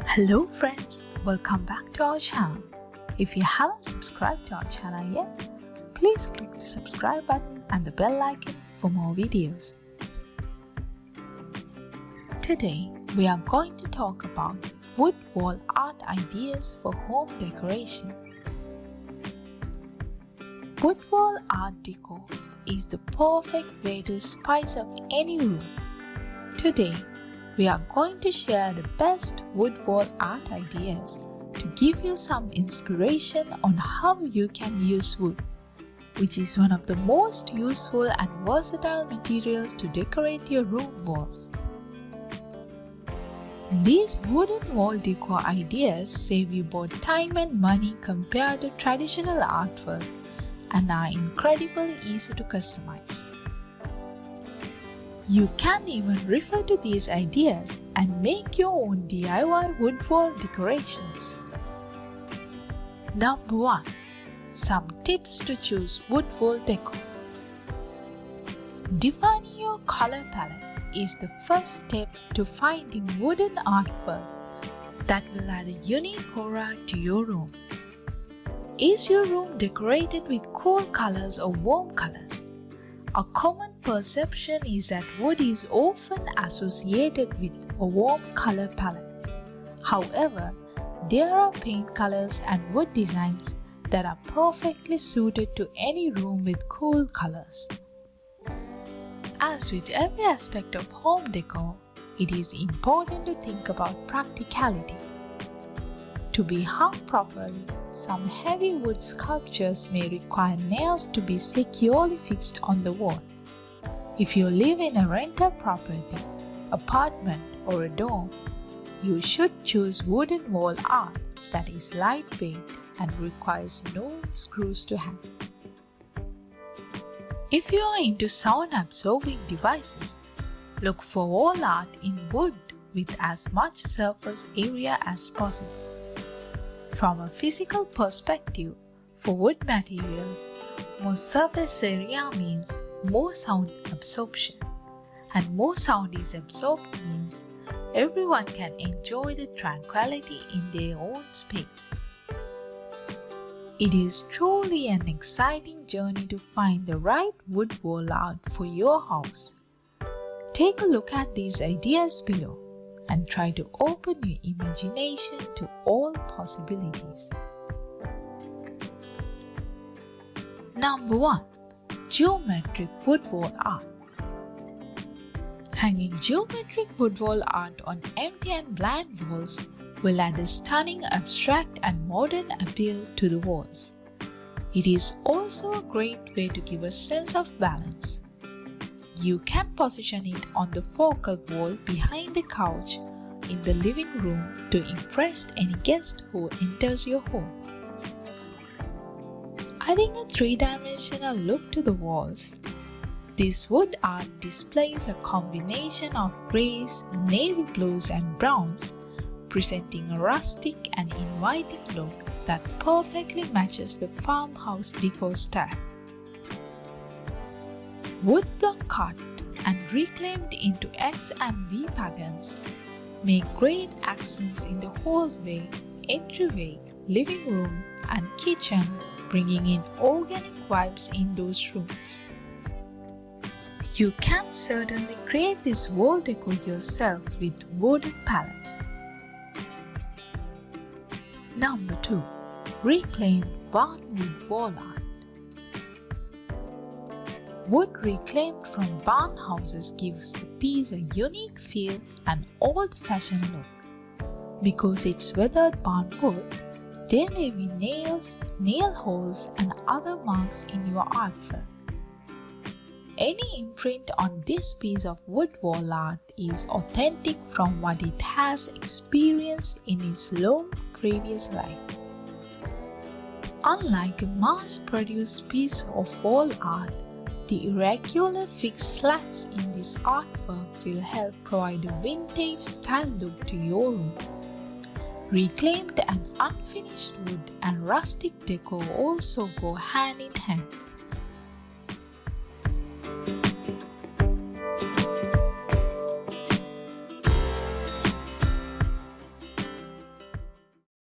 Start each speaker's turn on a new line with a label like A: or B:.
A: Hello friends, welcome back to our channel. If you haven't subscribed to our channel yet, please click the subscribe button and the bell icon for more videos. Today we are going to talk about wood wall art ideas for home decoration. Wood wall art decor is the perfect way to spice up any room. Today we are going to share the best wood wall art ideas to give you some inspiration on how you can use wood, which is one of the most useful and versatile materials to decorate your room walls. These wooden wall decor ideas save you both time and money compared to traditional artwork and are incredibly easy to customize. You can even refer to these ideas and make your own DIY wood wall decorations. Number 1. Some tips to choose wood wall decor. Defining your color palette is the first step to finding wooden artwork that will add a unique aura to your room. Is your room decorated with cool colors or warm colors? A common perception is that wood is often associated with a warm color palette. However, there are paint colors and wood designs that are perfectly suited to any room with cool colors. As with every aspect of home decor, it is important to think about practicality. To be hung properly, some heavy wood sculptures may require nails to be securely fixed on the wall. If you live in a rental property, apartment, or a dorm, you should choose wooden wall art that is lightweight and requires no screws to hang. If you are into sound-absorbing devices, look for wall art in wood with as much surface area as possible. From a physical perspective, for wood materials, more surface area means more sound absorption, and more sound is absorbed means everyone can enjoy the tranquility in their own space. It is truly an exciting journey to find the right wood wall art for your house. Take a look at these ideas below and try to open your imagination to all possibilities. Number 1. Geometric wood wall art. Hanging geometric wood wall art on empty and blank walls will add a stunning abstract and modern appeal to the walls. It is also a great way to give a sense of balance. You can position it on the focal wall behind the couch in the living room to impress any guest who enters your home. Adding a three-dimensional look to the walls, this wood art displays a combination of grays, navy blues and browns, presenting a rustic and inviting look that perfectly matches the farmhouse decor style. Wood block cut and reclaimed into X and V patterns make great accents in the hallway, entryway, living room, and kitchen, bringing in organic vibes in those rooms. You can certainly create this wall decor yourself with wooden palettes. Number 2. Reclaimed barnwood wall art. Wood reclaimed from barn houses gives the piece a unique feel and old-fashioned look. Because it's weathered barn wood, there may be nails, nail holes, and other marks in your artwork. Any imprint on this piece of wood wall art is authentic from what it has experienced in its long previous life. Unlike a mass-produced piece of wall art, the irregular fixed slats in this artwork will help provide a vintage style look to your room. Reclaimed and unfinished wood and rustic decor also go hand in hand.